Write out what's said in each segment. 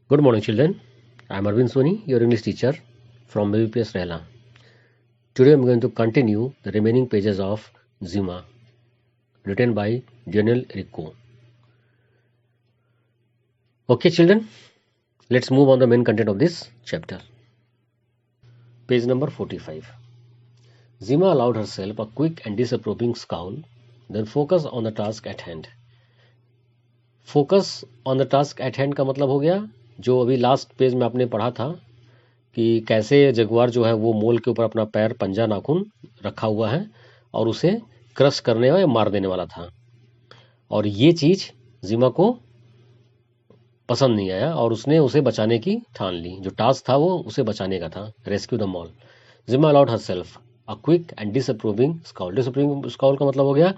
Good morning, children. I am Arvind Soni, your English teacher from BBPS Rehla. Today I am going to continue the remaining pages of Zima, written by Daniel Rico. Okay, children, let's move on the main content of this chapter. Page number 45. Zima allowed herself a quick and disapproving scowl, then focus on the task at hand. Focus on the task at hand का मतलब हो गया जो अभी last page में आपने पढ़ा था कि कैसे जगुआर जो है वो मोल के ऊपर अपना पैर पंजा नाखून रखा हुआ है और उसे क्रश करने या मार देने वाला था, और ये चीज जिमा को पसंद नहीं आया और उसने उसे बचाने की ठान ली। जो टास्क था वो उसे बचाने का था, रेस्क्यू द मॉल। जिमा allowed herself a quick and disapproving scowl. Disapproving scowl का मतलब हो गया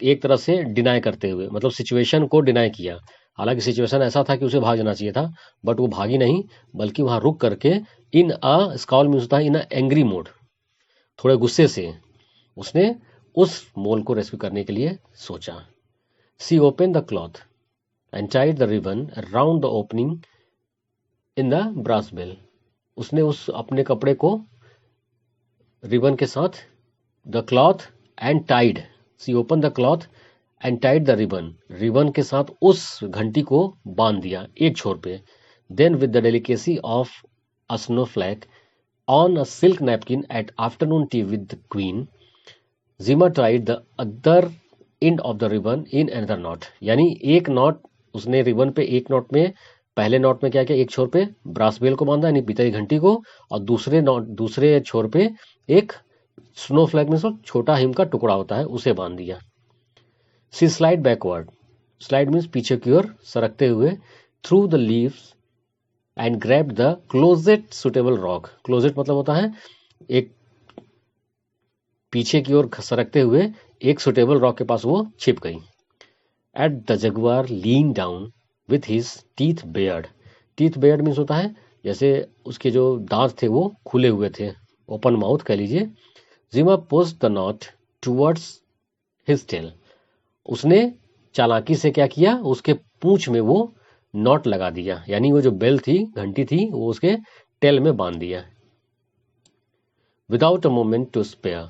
एक तरह से डिनाई करते हुए, मतलब सिचुएशन को डिनाई किया। हालांकि सिचुएशन ऐसा था कि उसे भाग जाना चाहिए था, बट वो भागी नहीं, बल्कि वहां रुक करके इन अ स्काउल मीन्स होता है इन अ एंग्री मोड, थोड़े गुस्से से उसने उस मोल को रेस्क्यू करने के लिए सोचा। She open the cloth and tied the ribbon around the opening in the brass bell. उसने उस अपने कपड़े को रिबन के साथ the cloth and tied, she open the cloth and tied the ribbon, ribbon के साथ उस घंटी को बांध दिया एक छोर पे। Then with the delicacy of a snow flake on a silk napkin at afternoon tea with the queen, Jima tied the other end of the ribbon in another knot. यानी एक नॉट उसने रिबन पे, एक not में, पहले not में क्या किया, एक छोर पे ब्रास बेल को बांधा यानी पीतल की घंटी को, और दूसरे छोर पे एक स्नो फ्लैग में छोटा हिम का टुकड़ा होता है उसे बांध दिया। सी स्लाइड बैकवर्ड, स्लाइड मीन्स पीछे की ओर सरकते हुए, through the leaves and grab the closet suitable rock. Closet मतलब होता है एक पीछे की ओर सरकते हुए एक सुटेबल रॉक के पास वो छिप गई। At the Jaguar lean down with his teeth Baird. Teeth Baird means होता है जैसे उसके जो दांत थे वो खुले हुए थे, ओपन माउथ कह लीजिए। Jima post the knot towards his tail. उसने चालाकी से क्या किया, उसके पूंछ में वो नॉट लगा दिया, यानी वो जो बेल थी, घंटी थी, वो उसके टेल में बांध दिया। Without a moment to spare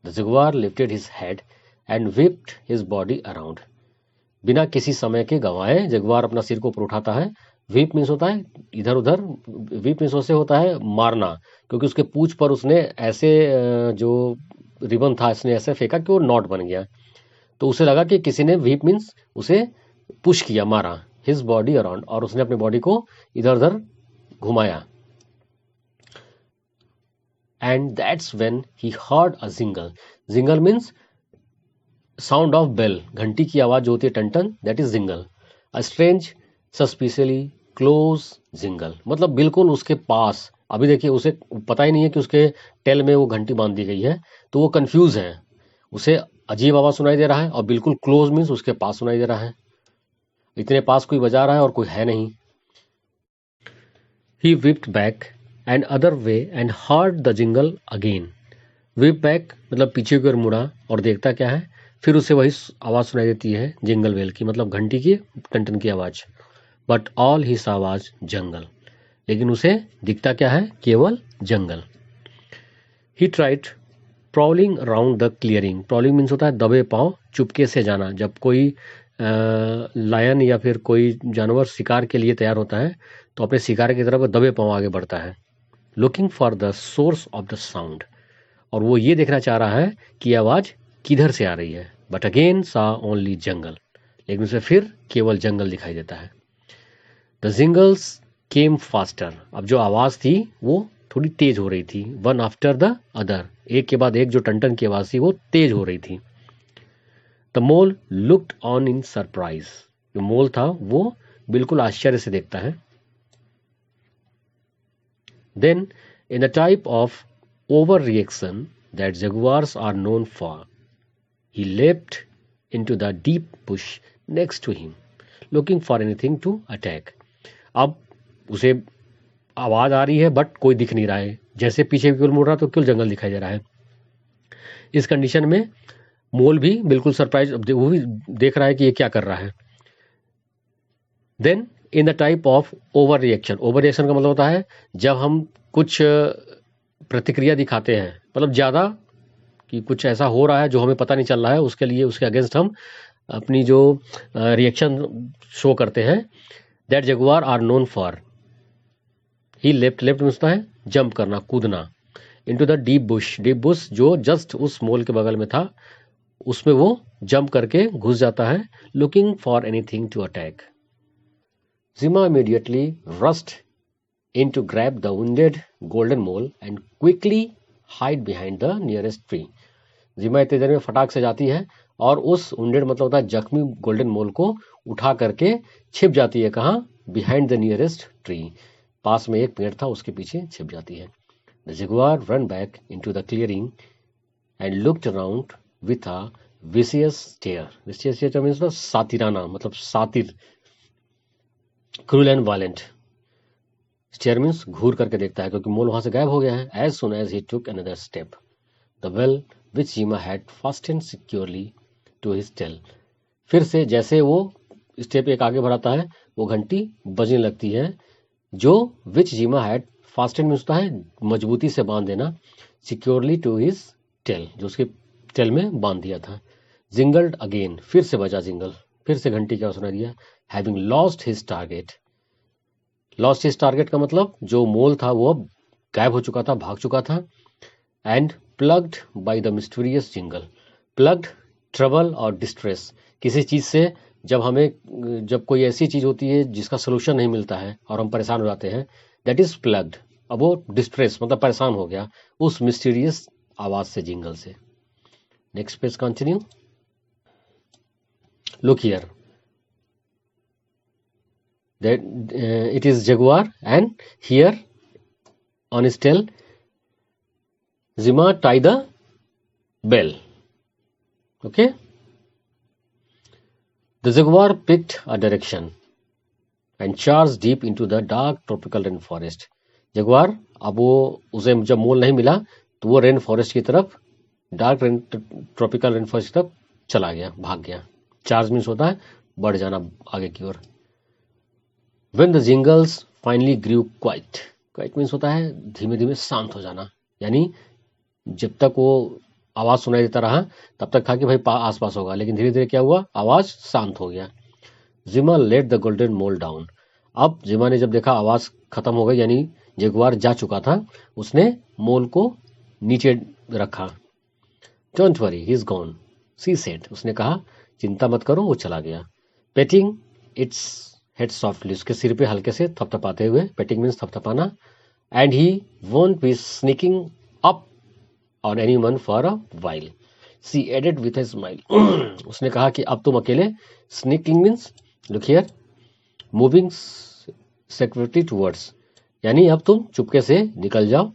the jaguar lifted his head and whipped his body around. बिना किसी समय के गंवाए जगुआर अपना सिर को ऊपर उठाता है। व्हीप मीन्स होता है इधर उधर, व्हीप मीन्स से होता है मारना, क्योंकि उसके पूंछ पर उसने ऐसे जो रिबन था इसने ऐसे फेंका कि वो नॉट बन गया, तो उसे लगा कि किसी ने व्हीप मीन्स उसे पुश किया, मारा। हिज बॉडी अराउंड, और उसने अपनी बॉडी को इधर उधर घुमाया। And that's when he heard a jingle. Jingle means sound of bell, घंटी की आवाज जो होती है टन, that is jingle. A strange suspiciously close jingle, मतलब बिल्कुल उसके पास। अभी देखिए उसे पता ही नहीं है कि उसके टेल में वो घंटी बांध दी गई है, तो वो कंफ्यूज है। उसे अजीब आवाज सुनाई दे रहा है, और बिल्कुल क्लोज मीन्स उसके पास सुनाई दे रहा है। इतने पास कोई बजा रहा है और कोई है नहीं। ही whipped back and other way and heard the jingle again. whip back मतलब पीछे की ओर मुड़ा और देखता क्या है, फिर उसे वही आवाज सुनाई देती है जिंगल बेल की, मतलब घंटी की टन की आवाज। बट ऑल ही आवाज जंगल, लेकिन उसे दिखता क्या है, केवल जंगल। He tried prowling around the clearing. Prowling means होता है दबे पांव चुपके से जाना। जब कोई लायन या फिर कोई जानवर शिकार के लिए तैयार होता है तो अपने शिकार की तरफ दबे पांव आगे बढ़ता है। Looking for the source of the sound, और वो ये देखना चाह रहा है कि आवाज किधर से आ रही है। बट अगेन सा ओनली जंगल, लेकिन उसे फिर केवल जंगल दिखाई देता है। The jingles came faster. अब जो आवाज थी वो थोड़ी तेज हो रही थी। वन आफ्टर द अदर, एक के बाद एक जो टन की आवाज थी वो तेज हो रही थी। The mole looked on in surprise. जो मोल था वो बिल्कुल आश्चर्य से देखता है। Then in the type of over reaction that jaguars are known for, he leaped into the deep bush next to him looking for anything to attack. अब उसे आवाज आ रही है बट कोई दिख नहीं रहा है, जैसे पीछे की ओर मुड़ रहा तो केवल जंगल दिखाई दे रहा है। इस कंडीशन में मोल भी बिल्कुल सरप्राइज, वो भी देख रहा है कि ये क्या कर रहा है। Then in the type of over reaction. Over reaction का मतलब होता है जब हम कुछ प्रतिक्रिया दिखाते हैं, मतलब ज़्यादा कि कुछ ऐसा हो रहा है जो हमें पता नहीं चल रहा है, उसके लिए उसके अगेंस्ट हम अपनी जो रिएक्शन शो करते हैं। That jaguar are known for. He left में होता है जंप करना, कूदना। Into the deep bush, deep bush जो जस्ट उस मोल के बगल में था, उसमें वो जंप करके घुस जाता है, looking for anything to attack. Jima immediately rushed in to grab the wounded golden mole and quickly hide behind the nearest tree. Jima इतनी देर में फटाक से जाती है और उस wounded मतलब होता है जख्मी गोल्डन मोल को उठा करके छिप जाती है। कहाँ? बिहाइंड द नियरेस्ट ट्री, पास में एक पेड़ था उसके पीछे छिप जाती है। The Jaguar run back into the clearing and looked around with a vicious stare. Vicious stare means the सातिराना, मतलब सातिर, cruel and violent. Stare means घूर करके देखता है, क्योंकि मोल वहां से गायब हो गया है। As soon as he took another step, the bell which Jima had fastened securely to his tail. फिर से जैसे वो स्टेप एक आगे बढ़ाता है, वो घंटी बजने लगती है, जो which Jima had fastened means होता है मजबूती से बांध देना, securely to his tail जो उसके टेल में बांध दिया था। जिंगल्ड अगेन, फिर से बजा जिंगल, फिर से घंटी का सुना दिया। Having lost his target. Lost his target का मतलब जो मोल था वो अब गायब हो चुका था, भाग चुका था। And plugged by the mysterious jingle. Plugged trouble और डिस्ट्रेस, किसी चीज से जब कोई ऐसी चीज होती है जिसका सोल्यूशन नहीं मिलता है और हम परेशान हो जाते हैं, दैट इज प्लग्ड। अब वो डिस्ट्रेस मतलब परेशान हो गया उस मिस्टीरियस आवाज से, जिंगल से। Next page continue. Look here. That it is jaguar, and here on his tail, Zima tie the bell. Okay. The jaguar picked a direction and charged deep into the dark tropical rainforest. jaguar अब वो उसे जब मोल नहीं मिला तो वो rain forest की तरफ, डार्क ट्रॉपिकल रेन फॉरेस्ट की तरफ चला गया, भाग गया। चार्ज मीन्स होता है बढ़ जाना आगे की ओर। When the jingles finally grew quiet, quiet means होता है धीमे धीमे शांत हो जाना, यानी जब तक वो आवाज सुनाई देता रहा तब तक था कि भाई आसपास होगा, लेकिन धीरे धीरे क्या हुआ, आवाज शांत हो गया। जिमा let the golden mole down. अब जिमा ने जब देखा आवाज खत्म हो गई, यानी जगुआर जा चुका था, उसने मोल को नीचे रखा। Don't worry he is gone, she said, उसने कहा चिंता मत करो, वो चला गया। पेटिंग इट्स हेड सॉफ्टली, उसके सिर पे हल्के से थपथपाते हुए, पेटिंग मीन्स थपथपाना। And he won't be sneaking up on anyone for a while, she added with a smile. उसने कहा कि अब तुम अकेले, sneaking means look here, moving secretly towards, यानी अब तुम चुपके से निकल जाओ।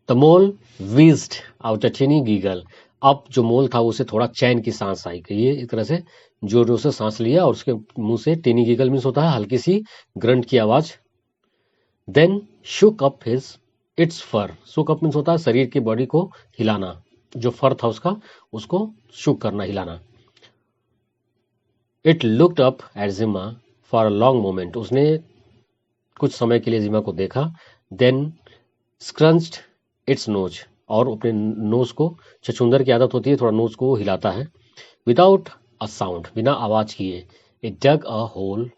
The mole whizzed out a teeny giggle. अब जो मोल था उसे थोड़ा चैन की सांस आई गई, एक तरह से जोर जोर से सांस लिया और उसके मुंह से, टेनी गीगल मीन्स होता है हल्की सी ग्रंट की आवाज। Then shook up his its fur, shook up means होता है शरीर की बॉडी को हिलाना, जो फर था उसका उसको शुक करना, हिलाना। इट लुक्ड अप एट जिमा फॉर अ लॉन्ग मोमेंट, उसने कुछ समय के लिए जिमा को देखा। देन स्क्रंच्ड इट्स नोज, और अपने नोज को, छछूंदर की आदत होती है थोड़ा नोज को हिलाता है। विदाउट अ साउंड, बिना आवाज किए, it dug a hole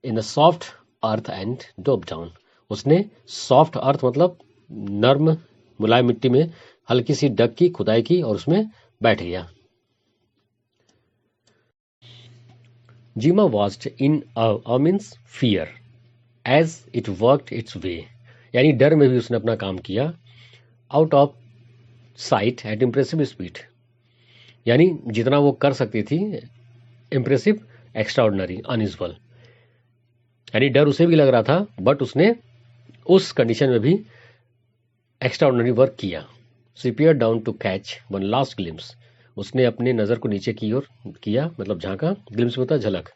in the soft earth and dope down, उसने सॉफ्ट अर्थ मतलब नर्म मुलायम मिट्टी में हल्की सी डग की, खुदाई की और उसमें बैठ गया। Jima watched in a means fear as it worked its way, यानी डर में भी उसने अपना काम किया। Out of sight at impressive speed, यानी जितना वो कर सकती थी, इम्प्रेसिव, एक्स्ट्रा ऑर्डिनरी, अनयूजुअल, यानी डर उसे भी लग रहा था बट उसने उस कंडीशन में भी एक्स्ट्रा ऑर्डिनरी वर्क किया। She peered down to catch one last glimpse, उसने अपने नज़र को नीचे की ओर किया, मतलब झांका, ग्लिम्स में होता है झलक,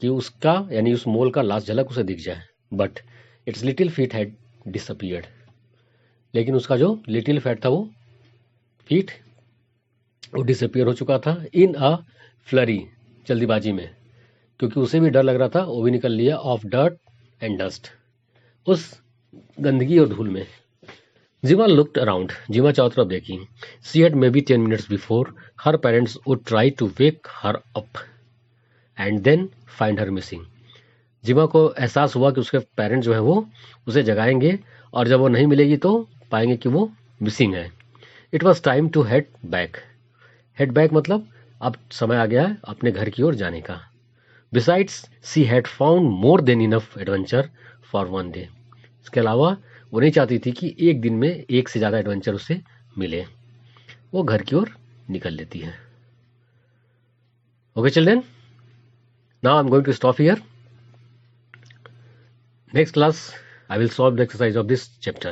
कि उसका यानी उस मोल का लास्ट झलक उसे दिख जाए। But it's little feet had disappeared, लेकिन उसका जो लिटिल फैट था वो फीट वो डिसअपियर हो चुका था। इन अ फ्लरी, जल्दीबाजी में, क्योंकि उसे भी डर लग रहा था, वो भी निकल लिया ऑफ डर्ट एंड डस्ट, उस गंदगी और धूल में। जिमा लुक्ड अराउंड, जिमा चारों तरफ देखी। She had maybe 10 minutes before her parents would try to wake her up and then find her missing. Jima को एहसास हुआ कि उसके पेरेंट्स जो है वो उसे जगाएंगे, और जब वो नहीं मिलेगी तो पाएंगे कि वो मिसिंग है। It was time to head back. Head back मतलब अब समय आ गया है अपने घर की ओर जाने का। Besides she had found more than enough adventure for one day. इसके अलावा वो नहीं चाहती थी कि एक दिन में एक से ज़्यादा एडवेंचर उसे मिले। वो घर की ओर निकल लेती है। Okay children, now I am going to stop here. Next class, I will solve the exercise of this chapter.